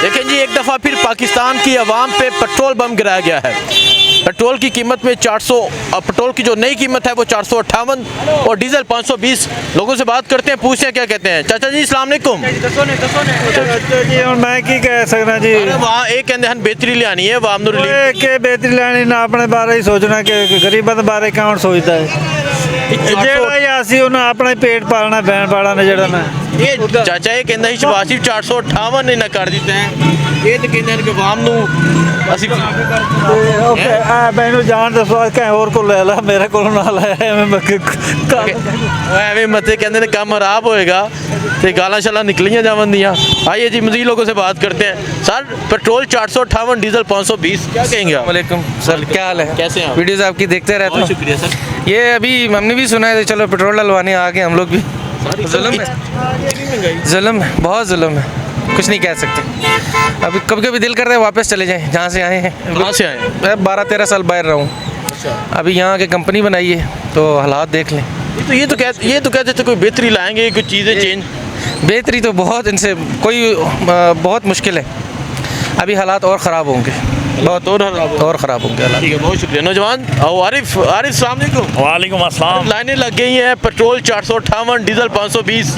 देखें जी, एक दफ़ा फिर पाकिस्तान की आवाम पे पेट्रोल बम गिराया गया है। पेट्रोल की कीमत में 400, पेट्रोल की जो नई कीमत है वो 458 और डीजल 520। लोगों से बात करते हैं, पूछते हैं क्या कहते हैं। चाचा जी अस्सलाम वालेकुम। जी और मैं की कह सकना जी, वहाँ एक कहते हैं बेहतरी लियानी है, आवाम नूं रिलीफ के बेहतरी लैनी ना अपने बारे ही सोचना कि गरीबों के बारे कौन सोचता है। ਜਿਹੜਾ ਹੀ ਅਸੀਂ ਉਹਨਾਂ ਆਪਣਾ ਹੀ ਪੇਟ ਪਾਲਣਾ ਬੈਣ ਵਾਲਾ ਨੇ ਜਿਹੜਾ ਨਾ ये चाचा ये कहता शहबाज शरीफ 458 इन्हें कर दिता है। ये तो कहते हैं कि आवाम नूं ਅਸੀਂ ਓਕੇ ਆ ਮੈਨੂੰ ਜਾਣ ਦੱਸੋ ਕਿ ਹੋਰ ਕੋ ਲੈ ਲਾ, ਮੇਰੇ ਕੋਲ ਨਾ ਲੈ ਐਵੇਂ ਐਵੇਂ ਮਤੇ ਕਹਿੰਦੇ ਨੇ ਕੰਮ ਖਰਾਬ ਹੋਏਗਾ ਤੇ ਗਾਲਾਂ ਸ਼ਾਲਾਂ ਨਿਕਲੀਆਂ ਜਾਵੰਦੀਆਂ। आइए जी मज़ीद लोगों से बात करते हैं। सर पेट्रोल 458, डीजल 520, क्या कहेंगे आप? वालेकुम सर, क्या हाल है? कैसे हैं आप? वीडियोस आपकी देखते रहते हैं। शुक्रिया सर। ये अभी हमने भी सुना है, चलो पेट्रोल डलवाने आ गए हम लोग भी। जुल्म है, जुल्म है, बहुत जुल्म है, कुछ नहीं कह सकते। अभी कभी कभी दिल करता है वापस चले जाएं जहाँ से आए हैं। कहाँ से आए? मैं 12-13 साल बाहर रहा हूँ। अभी यहाँ के कंपनी बनाई है तो हालात देख लें। ये तो कहते थे कोई बेहतरी लाएंगे, कुछ चीज़ें चेंज। बेहतरी तो बहुत इनसे कोई बहुत मुश्किल है। अभी हालात और ख़राब होंगे, बहुत और ख़राब होंगे हालात। ठीक है, बहुत शुक्रिया। नौजवान आरिफ अस्सलाम वालेकुम। वालेकुम अस्सलाम। लाइनें लग गई हैं, पेट्रोल 458, डीजल 520।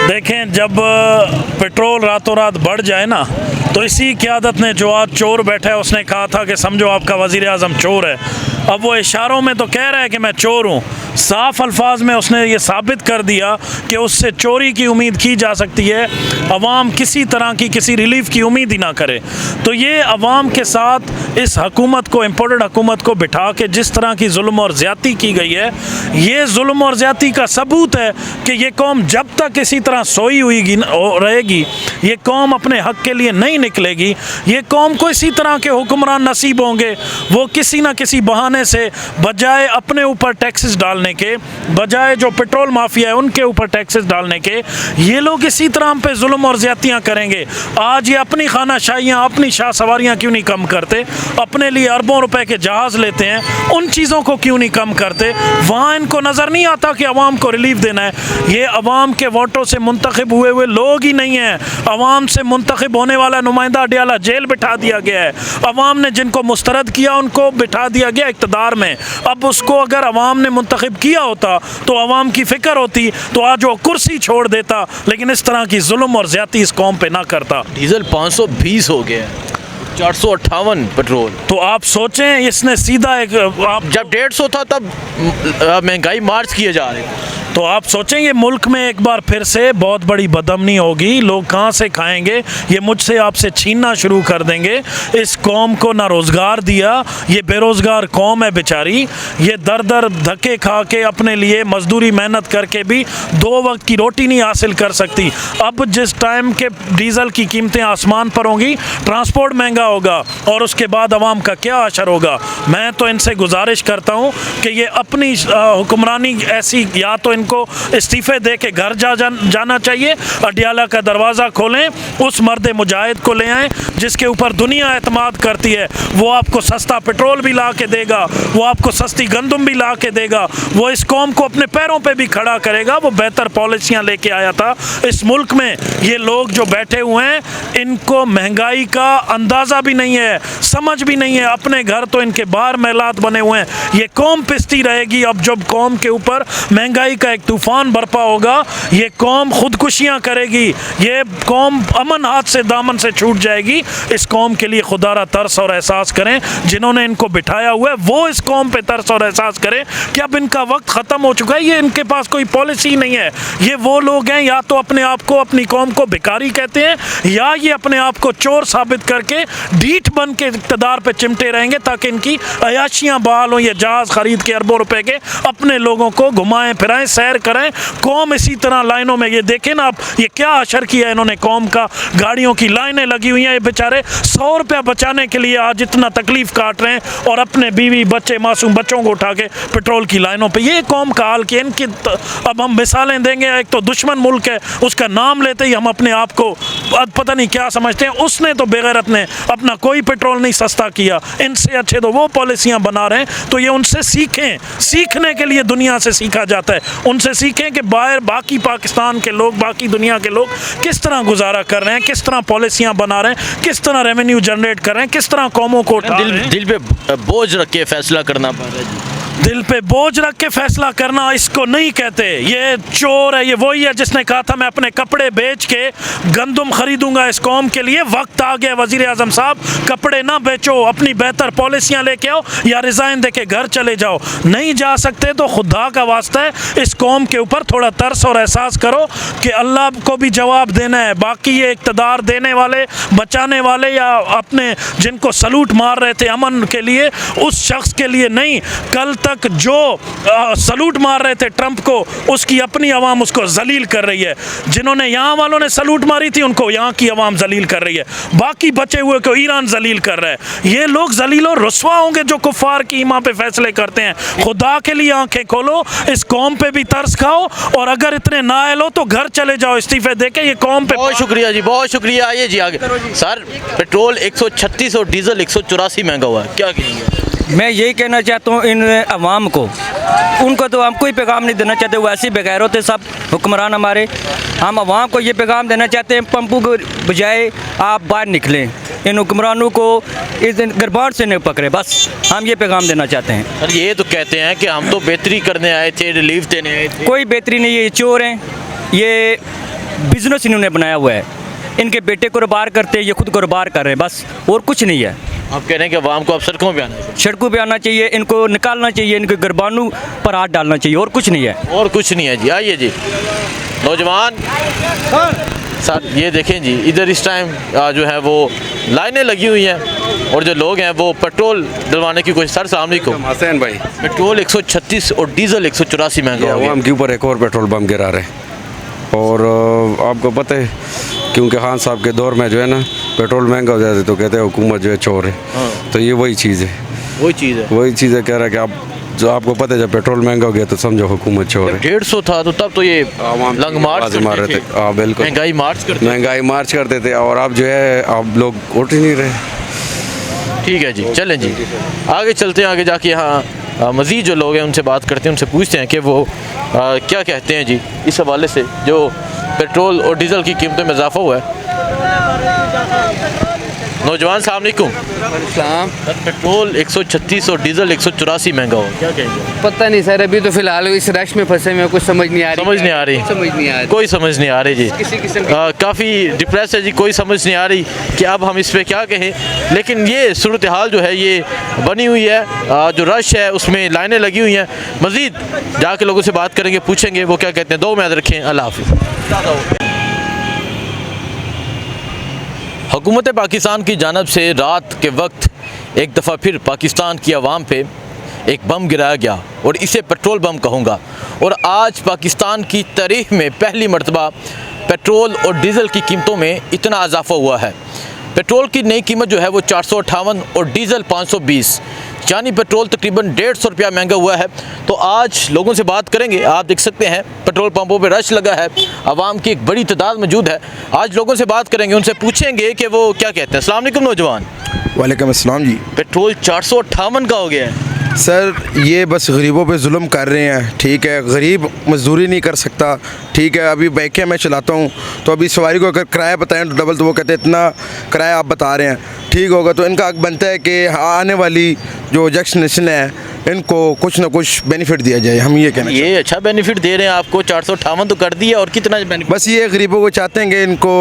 देखें, जब पेट्रोल रातों रात बढ़ जाए ना, तो इसी क़यादत ने जो आज चोर बैठा है उसने कहा था कि समझो आपका वज़ीर आज़म चोर है। अब वो इशारों में तो कह रहा है कि मैं चोर हूँ, साफ अल्फाज में उसने ये साबित कर दिया कि उससे चोरी की उम्मीद की जा सकती है। अवाम किसी तरह की किसी रिलीफ की उम्मीद ही ना करे। तो ये अवाम के साथ इस हकूमत को, इम्पोर्टेड हकूमत को बिठा के जिस तरह की जुल्म और ज़्यादती की गई है, ये जुल्म और ज़्यादती का सबूत है कि ये कौम जब तक इसी तरह सोई हुई रहेगी, ये कौम अपने हक़ के लिए नहीं निकलेगी। ये कौम को इसी तरह के हुक्मरान नसीब होंगे, वो किसी न किसी बहाने से बजाय अपने ऊपर टैक्सेस डालने के, बजाय जो पेट्रोल माफिया है उनके ऊपर टैक्सेस डालने के, ये लोग इसी तरह पे जुल्म और ज़्यादतियाँ करेंगे। आज ये अपनी खानाशाहियाँ, अपनी शाह सवारियाँ क्यों नहीं कम करते? अपने लिए अरबों रुपए के जहाज़ लेते हैं, उन चीज़ों को क्यों नहीं कम करते? वहाँ इनको नज़र नहीं आता कि अवाम को रिलीफ देना है। ये अवाम के वोटों से मुंतखब हुए लोग ही नहीं हैं। अवाम से मुंतखब होने वाला नुमाइंदा अडियाला जेल बिठा दिया गया है। अवाम ने जिनको मुस्तरद किया उनको बिठा दिया गया इक़्तिदार में। अब उसको अगर अवाम ने मुंतखब किया होता तो अवाम की फ़िक्र होती तो आज वो कुर्सी छोड़ देता, लेकिन इस तरह की जुल्म और ज़्यादती इस कौम पे ना करता। डीजल 520 हो गया, 458 पेट्रोल। तो आप सोचें, इसने सीधा एक जब 150 था तब महंगाई मार्च किए जा रहे थे। तो आप सोचेंगे मुल्क में एक बार फिर से बहुत बड़ी बदअमनी होगी। लोग कहाँ से खाएंगे? ये मुझसे आपसे छीनना शुरू कर देंगे। इस कौम को ना रोज़गार दिया, ये बेरोज़गार कौम है बेचारी। ये दर दर धक्के खा के अपने लिए मजदूरी मेहनत करके भी 2 वक्त की रोटी नहीं हासिल कर सकती। अब जिस टाइम के डीज़ल की कीमतें आसमान पर होंगी, ट्रांसपोर्ट महंगा होगा और उसके बाद आवाम का क्या असर होगा। मैं तो इनसे गुजारिश करता हूँ कि ये अपनी हुक्मरानी ऐसी, या तो को इस्तीफे दे के घर जाना चाहिए, अडियाला का दरवाज़ा खोलें, उस मर्द मुजाहिद को ले आएँ जिसके ऊपर दुनिया एतमाद करती है। वो आपको सस्ता पेट्रोल भी ला के देगा, वो आपको सस्ती गंदम भी ला के देगा, वो इस कौम को अपने पैरों पे भी खड़ा करेगा। वो बेहतर पॉलिसियाँ लेके आया था इस मुल्क में। ये लोग जो बैठे हुए हैं, इनको महंगाई का अंदाज़ा भी नहीं है, समझ भी नहीं है। अपने घर तो इनके बाहर महलात बने हुए हैं। ये कौम पिसती रहेगी। अब जब कौम के ऊपर महंगाई का एक तूफ़ान बरपा होगा, ये कौम खुदकुशियाँ करेगी, ये कौम अमन हाथ से दामन से छूट जाएगी। इस कौम के लिए खुदारा तरस और एहसास करें। जिन्होंने इनको बिठाया हुआ है वो इस कौम पे तरस और एहसास करें कि अब इनका वक्त ख़त्म हो चुका है। ये इनके पास कोई पॉलिसी नहीं है। ये वो लोग हैं, या तो अपने आप को, अपनी कौम को भिखारी कहते हैं, या ये अपने आप को चोर साबित करके ढीठ बन के इक़्तिदार पे चिमटे रहेंगे ताकि इनकी अयाशियाँ बहाल हों। ये जहाज़ ख़रीद के अरबों रुपए के अपने लोगों को घुमाएँ फिराएँ, सैर कराएं। कौम इसी तरह लाइनों में, ये देखें ना आप, ये क्या अशर किया इन्होंने कौम का। गाड़ियों की लाइनें लगी हुई हैं। ये बेचारे 100 रुपया बचाने के लिए आज इतना तकलीफ़ काट रहे हैं और अपने बीवी बच्चे, मासूम बच्चों को उठा के पेट्रोल की लाइनों पे। ये कौम का हाल किया इनकी। अब हम मिसालें देंगे। एक तो दुश्मन मुल्क है, उसका नाम लेते ही हम अपने आप को पता नहीं क्या समझते हैं। उसने तो बेगैरत ने अपना कोई पेट्रोल नहीं सस्ता किया। इनसे अच्छे तो वो पॉलिसियाँ बना रहे हैं। तो ये उनसे सीखें। सीखने के लिए दुनिया से सीखा जाता है, उनसे सीखें कि बाहर बाकी पाकिस्तान के लोग, बाकी दुनिया के लोग किस तरह गुजारा कर रहे हैं, किस तरह पॉलिसियाँ बना रहे हैं, किस तरह रेवेन्यू जनरेट कर रहे हैं, किस तरह कौमों को उठा रहे हैं। दिल पे बोझ रख के फैसला करना पड़ रहा है जी। दिल पे बोझ रख के फैसला करना इसको नहीं कहते। ये चोर है, ये वही है जिसने कहा था मैं अपने कपड़े बेच के गंदम खरीदूंगा इस कौम के लिए। वक्त आ गया वजीर आजम साहब, कपड़े ना बेचो, अपनी बेहतर पॉलिसियाँ लेके आओ या रिज़ाइन दे के घर चले जाओ। नहीं जा सकते तो खुदा का वास्ता है इस कौम के ऊपर थोड़ा तरस और एहसास करो कि अल्लाह को भी जवाब देना है। बाकी ये इक़्तिदार देने वाले, बचाने वाले या अपने जिनको सलूट मार रहे थे अमन के लिए, उस शख्स के लिए नहीं। कल तक जो सलूट मार रहे थे ट्रंप को, उसकी अपनी आवाम उसको जलील कर रही है। जिन्होंने यहाँ वालों ने सलूट मारी थी उनको यहाँ की आवाम जलील कर रही है। बाकी बचे हुए को ईरान जलील कर रहा है। ये लोग जलील और रुस्वा होंगे जो कुफार की ईमा पे फैसले करते हैं। खुदा के लिए आंखें खोलो, इस कौम पे भी तरस खाओ और अगर इतने नाअहल हो तो घर चले जाओ इस्तीफे देके। ये कौम पे बहुत शुक्रिया जी, बहुत शुक्रिया। आइए जी आगे। सर, पेट्रोल 136 और डीजल 184 महंगा हुआ है, क्या कहेंगे? मैं यही कहना चाहता हूँ इन अवाम को, उनको तो हम कोई पैगाम नहीं देना चाहते, वो ऐसे बेगैर होते सब हुक्मरान हमारे। हम अवाम को ये पैगाम देना चाहते हैं, पंपों के बजाय आप बाहर निकलें, इन हुक्मरानों को इस गिरबान से नहीं पकड़े, बस हम ये पैगाम देना चाहते हैं। सर, ये तो कहते हैं कि हम तो बेहतरी करने आए थे, रिलीफ देने आए थे। कोई बेहतरी नहीं है, ये चोर हैं, ये बिजनेस इन्होंने बनाया हुआ है। इनके बेटे को कारोबार करते हैं, ये खुद कारोबार कर रहे हैं, बस और कुछ नहीं है। आप कह रहे हैं कि अवाम को अब सड़कों पे आना है? सड़कों पे आना चाहिए, इनको निकालना चाहिए, इनके गिरबानों पर हाथ डालना चाहिए, और कुछ नहीं है। और कुछ नहीं है जी। आइए जी नौजवान। सर, ये देखें जी, इधर इस टाइम जो है वो लाइनें लगी हुई हैं और जो लोग हैं वो पेट्रोल डलवाने की कोशिश। सर सामने को हसैन भाई, पेट्रोल 136 और डीजल 184 महंगा हो गया। आवाम के ऊपर एक और पेट्रोल बम गिरा रहे हैं। और आपको पता है, क्योंकि खान साहब के दौर में जो है ना पेट्रोल महंगा हो जाता है तो कहते हैं हुकूमत जो है चोर है। तो ये वही चीज़ है, वही चीज़ है, वही चीज़ है। कह रहा है कि आप जो आपको पता है जब पेट्रोल महंगा हो गया तो समझो हुकूमत चोर है। 150 था तो तब तो ये लंग मार्च मार रहे थे। हाँ बिल्कुल, महंगाई मार्च करते महंगाई मार्च करते थे और अब जो है अब लोग उठ ही नहीं रहे। ठीक है जी, चलें जी आगे चलते हैं। आगे जाके यहाँ मज़ीद जो लोग हैं उनसे बात करते हैं, उनसे पूछते हैं कि वो क्या कहते हैं जी इस हवाले से जो पेट्रोल और डीज़ल की कीमतों में इजाफा हुआ है। नौजवान साहब अलैकुम। सर, पेट्रोल 136 और डीजल 184 महंगा हो, क्या कहेंगे? पता नहीं सर, अभी तो फिलहाल इस रश में फंसे में कुछ समझ नहीं आ रही। समझ नहीं आ रही, समझ नहीं आ रही, कोई समझ नहीं आ रही जी। किसी किस्म की काफ़ी डिप्रेस है जी, कोई समझ नहीं आ रही कि अब हम इस पर क्या कहें। लेकिन ये सूरत हाल जो है ये बनी हुई है, जो रश है उसमें लाइनें लगी हुई हैं। मज़ीद जाके लोगों से बात करेंगे, पूछेंगे वो क्या कहते हैं। दो में याद रखें। अल्लाह हाफ़िज़। हुकूमत पाकिस्तान की जानिब से रात के वक्त एक दफ़ा फिर पाकिस्तान की आवाम पे एक बम गिराया गया और इसे पेट्रोल बम कहूँगा। और आज पाकिस्तान की तारीख़ में पहली मरतबा पेट्रोल और डीज़ल की कीमतों में इतना इजाफा हुआ है। पेट्रोल की नई कीमत जो है वो 458 और डीज़ल 520, यानी पेट्रोल तकरीबन 150 रुपया महंगा हुआ है। तो आज लोगों से बात करेंगे। आप देख सकते हैं पेट्रोल पंपों पे रश लगा है, आवाम की एक बड़ी तादाद मौजूद है। आज लोगों से बात करेंगे, उनसे पूछेंगे कि वो क्या कहते हैं। अस्सलाम वालेकुम नौजवान। वालेकुम अस्सलाम जी। पेट्रोल 458 का हो गया है सर, ये बस गरीबों पे जुल्म कर रहे हैं। ठीक है, गरीब मजदूरी नहीं कर सकता। ठीक है, अभी बाइकें मैं चलाता हूँ तो अभी सवारी को अगर किराया बताएं तो डबल, तो वो कहते हैं इतना किराया आप बता रहे हैं। ठीक होगा तो इनका हक बनता है कि आने वाली जो जनरेशन है इनको कुछ ना कुछ बेनिफिट दिया जाए। हम ये कहना ये अच्छा बेनिफिट दे रहे हैं आपको। 458 तो कर दिया और कितना बेनिफिट? बस ये गरीबों को चाहते हैं कि इनको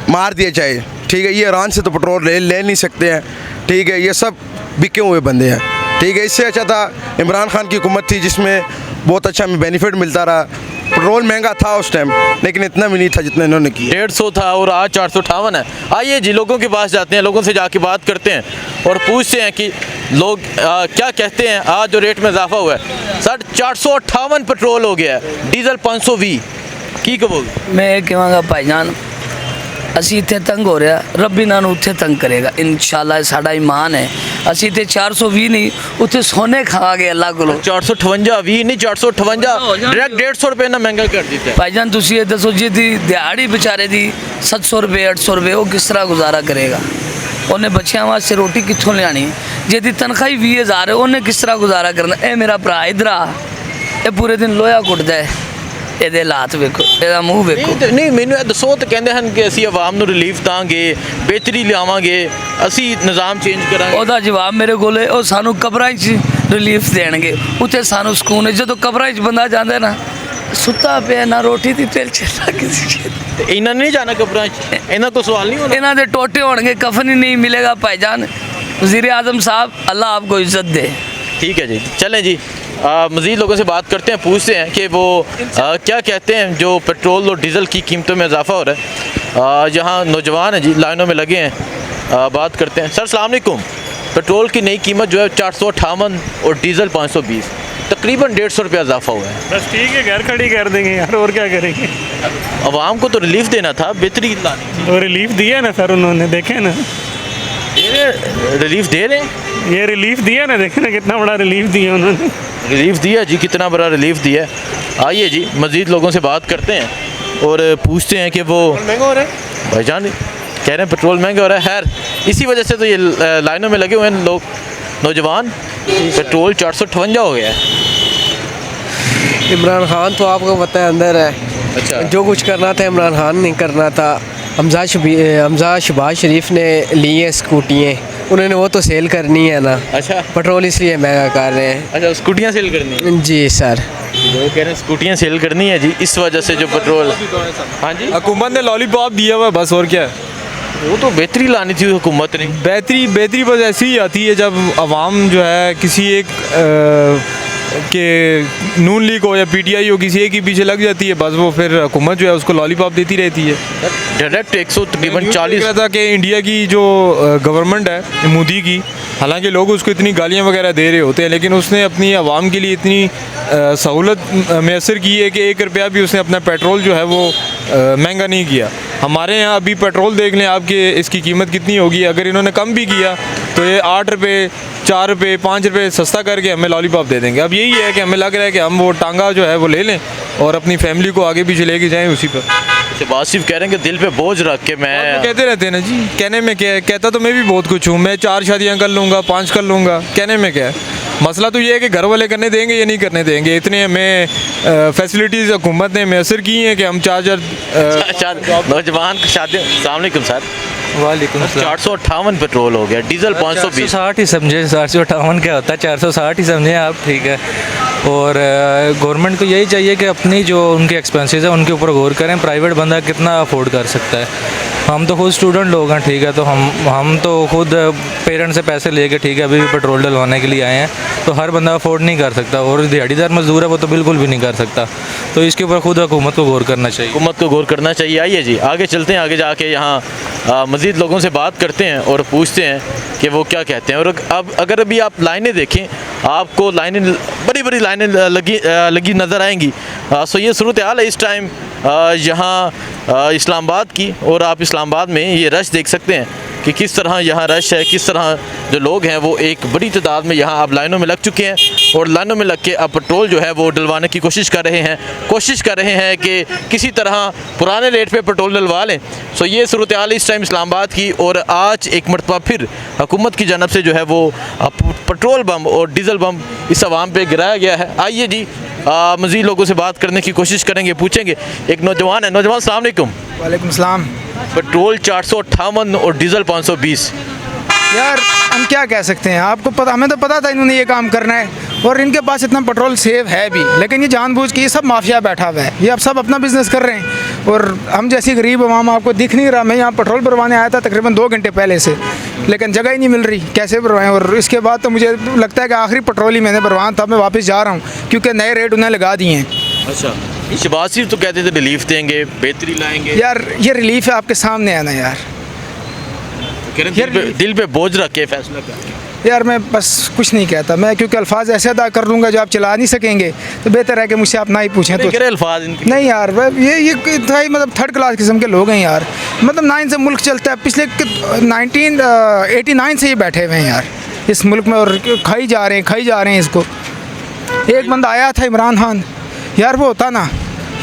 मार दिया जाए। ठीक है, ये ईरान से तो पेट्रोल ले नहीं सकते हैं। ठीक है, ये सब बिके हुए बंदे हैं। ठीक है, इससे अच्छा था इमरान खान की हुकूमत थी जिसमें बहुत अच्छा हमें बेनिफिट मिलता रहा। पेट्रोल महंगा था उस टाइम लेकिन इतना भी नहीं था जितना इन्होंने किया। 150 था और आज 458 है। आइए जी लोगों के पास जाते हैं, लोगों से जाके बात करते हैं और पूछते हैं कि लोग क्या कहते हैं आज जो रेट में इजाफा हुआ है। सर, 458 पेट्रोल हो गया है, डीजल 520 की कहोगे? मैं ये कहांगा भाईजान, ਅਸੀਂ ਇੱਥੇ ਤੰਗ ਹੋ ਰਿਹਾ, ਰੱਬ ਇਹਨਾਂ ਨੂੰ ਉੱਥੇ ਤੰਗ ਕਰੇਗਾ ਇਨਸ਼ਾਅੱਲਾ। ਸਾਡਾ ਈਮਾਨ ਹੈ, ਅਸੀਂ ਤੇ 420 ਨਹੀਂ ਉੱਥੇ ਸੋਨੇ ਖਾਵਾਂਗੇ ਅੱਲਾਹ ਕੋਲੋਂ। 458 20 ਨਹੀਂ 458 डायरेक्ट 150 रुपए ना महंगा कर देते हैं। ਭਾਈਜਾਨ ਤੁਸੀਂ ਇਹ ਦੱਸੋ ਜਿਹਦੀ ਦਿਹਾੜੀ ਵਿਚਾਰੇ ਦੀ 700 ਰੁਪਏ 800 ਰੁਪਏ ਉਹ ਕਿਸ ਤਰ੍ਹਾਂ ਗੁਜ਼ਾਰਾ ਕਰੇਗਾ? ਉਹਨੇ ਬੱਚਿਆਂ ਵਾਸਤੇ ਰੋਟੀ ਕਿੱਥੋਂ ਲਿਆਣੀ? ਜਿਹਦੀ ਤਨਖਾਹ ਹੀ 20000 ਹੈ ਉਹਨੇ ਕਿਸ ਤਰ੍ਹਾਂ ਗੁਜ਼ਾਰਾ ਕਰਨਾ? ਇਹ ਮੇਰਾ ਭਰਾ ਇਧਰ ਆ, ये पूरे दिन लोया कुटदा है ਇਹਦੇ ਹਾਲਾਤ ਵੇਖੋ ਇਹਦਾ ਮੂੰਹ ਵੇਖੋ ਨਹੀਂ ਮੈਨੂੰ ਇਹ ਦੱਸੋ ਤਾਂ ਕਹਿੰਦੇ ਹਨ ਕਿ ਅਸੀਂ ਆਵਾਮ ਨੂੰ ਰਿਲੀਫ ਦਾਂਗੇ ਬਿਹਤਰੀ ਲਿਆਵਾਂਗੇ ਅਸੀਂ ਨਿਜ਼ਾਮ ਚੇਂਜ ਕਰਾਂਗੇ ਉਹਦਾ ਜਵਾਬ ਮੇਰੇ ਕੋਲ ਹੈ ਉਹ ਸਾਨੂੰ ਕਬਰਾਂ 'ਚ ਰਿਲੀਫ ਦੇਣਗੇ ਉੱਥੇ ਸਾਨੂੰ ਸਕੂਨ ਹੈ ਜਦੋਂ ਕਬਰਾਂ 'ਚ ਬੰਦਾ ਜਾਂਦਾ ਨਾ ਸੁੱਤਾ ਪਿਆ ਨਾ ਰੋਟੀ ਦੀ ਤੇਲ ਚੱਲਦਾ ਕਿਸੇ ਤੇ ਇਹਨਾਂ ਨੇ ਨਹੀਂ ਜਾਣਾ ਕਬਰਾਂ 'ਚ ਇਹਨਾਂ ਕੋਲ ਸਵਾਲ ਨਹੀਂ ਹੋਣਾ ਇਹਨਾਂ ਦੇ ਟੋਟੇ ਹੋਣਗੇ ਕਫਨ ही नहीं मिलेगा भाईजान वज़ीर आज़म साहब अल्लाह आपको इज्जत दे ठीक है जी चलें जी मज़ीद लोगों से बात करते हैं पूछते हैं कि वो क्या कहते हैं जो पेट्रोल और डीज़ल की कीमतों में इजाफा हो रहा है यहाँ नौजवान हैं जी लाइनों में लगे हैं बात करते हैं सर अस्सलाम वालेकुम पेट्रोल की नई कीमत जो है 458 और डीज़ल 520 तकरीबन 150 रुपया इजाफा हुआ है बस ठीक है घर खड़ी कर देंगे यार और क्या करेंगे आवाम को तो रिलीफ देना था बेहतरी लानी वो रिलीफ दिया ना सर उन्होंने देखे ना रिलीफ दे रहे हैं ये रिलीफ दिया ना देखे ना कितना बड़ा रिलीफ दिया उन्होंने रिलीफ दिया जी कितना बड़ा रिलीफ दिया है आइए जी मज़ीद लोगों से बात करते हैं और पूछते हैं कि वो महंगा हो रहा है भाईजान कह रहे हैं पेट्रोल महंगा हो रहा है खैर इसी वजह से तो ये लाइनों में लगे हुए हैं लोग नौजवान पेट्रोल 458 हो गया है इमरान खान तो आपको पता है अंदर है अच्छा जो कुछ करना था इमरान खान नहीं करना था हमजा शहबाज शरीफ ने ली हैं स्कूटियाँ उन्होंने वो तो सेल करनी है ना अच्छा पेट्रोल इसलिए महंगा कर रहे हैं अच्छा स्कूटियाँ सेल करनी है जी सर वो कह रहे हैं स्कूटियाँ सेल करनी है जी इस वजह से जो पेट्रोल हाँ जी हुकूमत ने लॉलीपॉप दिया हुआ है बस और क्या है वो तो बेहतरी लानी थी हुकूमत ने बेहतरी बस ऐसी ही आती है जब आवाम जो है किसी एक के नून लीग हो या पीटीआई हो किसी एक ही पीछे लग जाती है बस वो फिर हुकूमत जो है उसको लॉलीपॉप देती रहती है डायरेक्ट 100 तकरीबन 40 था कि इंडिया की जो गवर्नमेंट है मोदी की हालांकि लोग उसको इतनी गालियां वगैरह दे रहे होते हैं लेकिन उसने अपनी आवाम के लिए इतनी सहूलत मैसर की है कि 1 रुपया भी उसने अपना पेट्रोल जो है वो महंगा नहीं किया हमारे यहाँ अभी पेट्रोल देख लें आपके इसकी कीमत कितनी होगी अगर इन्होंने कम भी किया तो ये 8 रुपये 4 रुपये 5 रुपये सस्ता करके हमें लॉलीपॉप दे देंगे अब यही है कि हमें लग रहा है कि हम वो टांगा जो है वो ले लें और अपनी फैमिली को आगे पीछे लेके जाएं उसी पर शहबाज सिर्फ कह रहे हैं कि दिल पे बोझ रख के मैं कहते रहते हैं ना जी कहने में क्या है कहता तो मैं भी बहुत कुछ हूँ मैं 4 शादियाँ कर लूँगा 5 कर लूँगा कहने में क्या है मसला तो ये है कि घर वाले करने देंगे या नहीं करने देंगे इतने हमें फैसिलिटीज़ हुकूमत ने मैसर की हैं कि हम 4 नौजवान की शादी अस्सलाम वालेकुम सर वालेकुम 458 पेट्रोल हो गया डीजल 520 460 ही समझे 458 क्या होता है 460 ही समझे आप ठीक है और गवर्नमेंट को यही चाहिए कि अपनी जो उनके एक्सपेंसेस है उनके ऊपर गौर करें प्राइवेट बंदा कितना अफोर्ड कर सकता है हम तो खुद स्टूडेंट लोग हैं ठीक है तो हम तो खुद पेरेंट्स से पैसे लेके ठीक है अभी भी पेट्रोल डलवाने के लिए आए हैं तो हर बंदा अफोर्ड नहीं कर सकता और दिहाड़ीदार मजदूर है वो तो बिल्कुल भी नहीं कर सकता तो इसके ऊपर खुद हुकूमत को गौर करना चाहिए हुकूमत को गौर करना चाहिए आइए जी आगे चलते हैं आगे जाके यहाँ मज़ीद लोगों से बात करते हैं और पूछते हैं कि वो क्या कहते हैं और अब अगर अभी आप लाइनें देखें आपको लाइनें बड़ी बड़ी लाइनें लगी नज़र आएंगी सो ये सूरत हाल है इस टाइम यहाँ इस्लामाबाद की और आप इस्लामाबाद में ये रश देख सकते हैं कि किस तरह यहाँ रश है किस तरह जो लोग हैं वो एक बड़ी तादाद में यहाँ अब लाइनों में लग चुके हैं और लाइनों में लग के अब पेट्रोल जो है वो डलवाने की कोशिश कर रहे हैं कि किसी तरह पुराने रेट पे पेट्रोल डलवा लें सो ये सूरत हाल इस टाइम इस्लामाबाद की और आज एक मरतबा फिर हुकूमत की जानब से जो है वो पेट्रोल बम और डीज़ल बम इस आवाम पे गिराया गया है आइए जी मज़ीद लोगों से बात करने की कोशिश करेंगे पूछेंगे एक नौजवान है नौजवान अस्सलाम वालेकुम वालेकुम सलाम पेट्रोल 458 और डीज़ल 520 यार हम क्या कह सकते हैं आपको पता हमें तो पता था इन्होंने ये काम करना है और इनके पास इतना पेट्रोल सेव है भी लेकिन ये जानबूझ के ये सब माफिया बैठा हुआ है ये अब सब अपना बिजनेस कर रहे हैं और हम जैसी गरीब आवाम आपको दिख नहीं रहा मैं यहाँ पेट्रोल भरवाने आया था तकरीबन 2 घंटे पहले से लेकिन जगह ही नहीं मिल रही कैसे भरवाएं और इसके बाद तो मुझे लगता है कि आखिरी पेट्रोल ही मैंने भरवाना था मैं वापस जा रहा हूँ क्योंकि नए रेट उन्हें लगा दिए हैं अच्छा शहबाज सिर्फ तो कहते थे रिलीफ देंगे बेहतरी लाएंगे यार ये रिलीफ है आपके सामने है ना यार दिल पे बोझ रख के फैसला कर यार मैं बस कुछ नहीं कहता मैं क्योंकि अल्फाज ऐसे अदा कर लूँगा जो आप चला नहीं सकेंगे तो बेहतर है कि मुझसे आप ना ही पूछें तो अल्फाज नहीं यार ये था मतलब 3rd क्लास किस्म के लोग हैं यार मतलब 9 से मुल्क चलता है पिछले 1989 से ये बैठे हुए हैं यार इस मुल्क में और खाई जा रहे हैं इसको एक बंदा आया था इमरान खान यार वो होता ना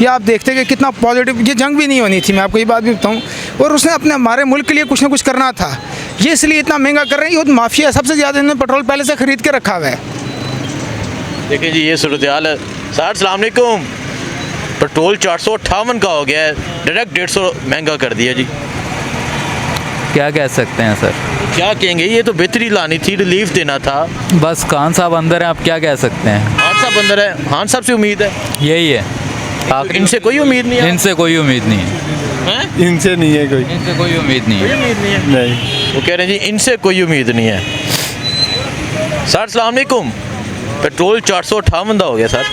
ये आप देखते कि कितना पॉजिटिव ये जंग भी नहीं होनी थी मैं आपको ये बात भी बताऊँ और उसने अपने हमारे मुल्क के लिए कुछ ना कुछ करना था ये इसलिए इतना महंगा कर रहे हैं ये माफिया सबसे ज़्यादा इन्होंने पेट्रोल पहले से ख़रीद के रखा हुआ है देखिए जी ये सूरत हाल है सर अस्सलाम वालेकुम। पेट्रोल 458 का हो गया है, डायरेक्ट 150 महंगा कर दिया जी। क्या कह सकते हैं सर? क्या कहेंगे, ये तो बेहतरी लानी थी, रिलीफ देना था। बस खान साहब अंदर हैं, आप क्या कह सकते हैं? खान साहब अंदर है, खान साहब से उम्मीद है, यही है। इनसे कोई उम्मीद नहीं है? इनसे कोई उम्मीद नहीं है। इनसे नहीं है कोई, इनसे कोई उम्मीद नहीं है। नहीं। वो कह रहे हैं जी इनसे कोई उम्मीद नहीं है। सर अस्सलाम वालेकुम। पेट्रोल 458 का हो गया सर,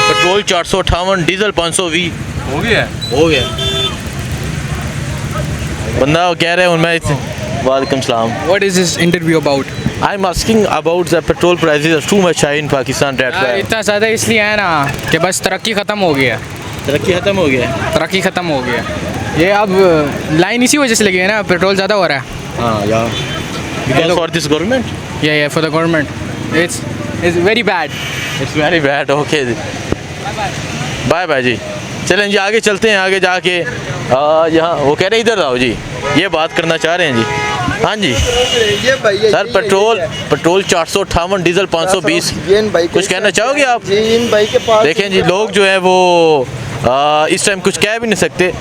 पेट्रोल 458, डीजल 520 हो गया हो गया। बंदा वो कह रहे हैं मैं वालेकुम सलाम। What is this interview about? I'm asking about the petrol prices are too much high in Pakistan. That's why. इतना ज़्यादा इसलिए है ना कि बस तरक्की ख़त्म हो गया। तरक्की खत्म हो गया है। तरक्की ख़त्म हो गया, ये अब लाइन इसी वजह से लगी है ना, पेट्रोल ज़्यादा हो रहा है। हाँ यार, because for this government. Yeah, for the government. It's very bad. It's very bad. Okay जी, बाय बाय जी। चलें जी आगे चलते हैं, आगे जाके यहाँ वो कह रहे हैं इधर आओ जी, ये बात करना चाह रहे हैं जी। हाँ जी सर, पेट्रोल 458, डीजल 520, कुछ कहना चाहोगे आप? जी इन भाई के पास देखें जी, लोग जो है वो इस टाइम कुछ कह भी नहीं सकते।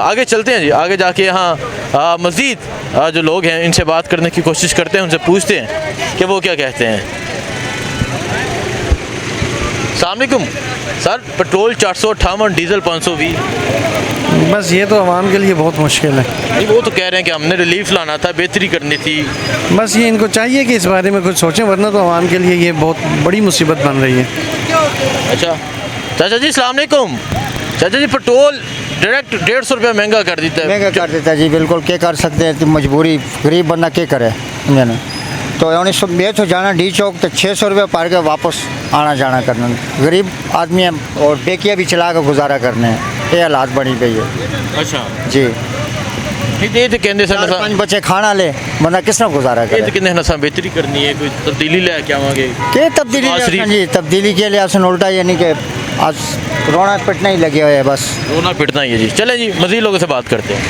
आगे चलते हैं जी, आगे जाके यहाँ मज़ीद जो लोग हैं इनसे बात करने की कोशिश करते हैं, उनसे पूछते हैं कि वो क्या कहते हैं। अस्सलाम वालेकुम सर, पेट्रोल 458, डीजल 520। बस ये तो आवाम के लिए बहुत मुश्किल है। नहीं, वो तो कह रहे हैं कि हमने रिलीफ लाना था, बेहतरी करनी थी। बस ये इनको चाहिए कि इस बारे में कुछ सोचें, वरना तो आवाम के लिए ये बहुत बड़ी मुसीबत बन रही है। अच्छा चाचा जी अस्सलाम वालेकुम। चाचा जी पेट्रोल डायरेक्ट 150 रुपया महंगा कर देता है। महंगा कर देता है जी, बिल्कुल क्या कर सकते हैं, मजबूरी गरीब बंदा क्या करे ना। तो उन्हें सब मैं तो जाना डी चौक तो 600 रुपये पार के वापस आना जाना करना, गरीब आदमी है और बेकिया भी चला कर गुजारा करने हैं, ये हालात बनी पई है। अच्छा जी ये तो कहते सर 5 बच्चे खाना ले, बंदा किस तरह गुजारा करे? ये तो कहते नसा बेहतरी करनी है, कोई तब्दीली ले क्या आवांगे? क्या तब्दीली जी, तब्दीली के लिए असन उल्टा यानी कि आज रोना पिटना ही लगे हुए है, बस रोना पिटना ही है जी। चलें जी मज़ीद लोगों से बात करते हैं।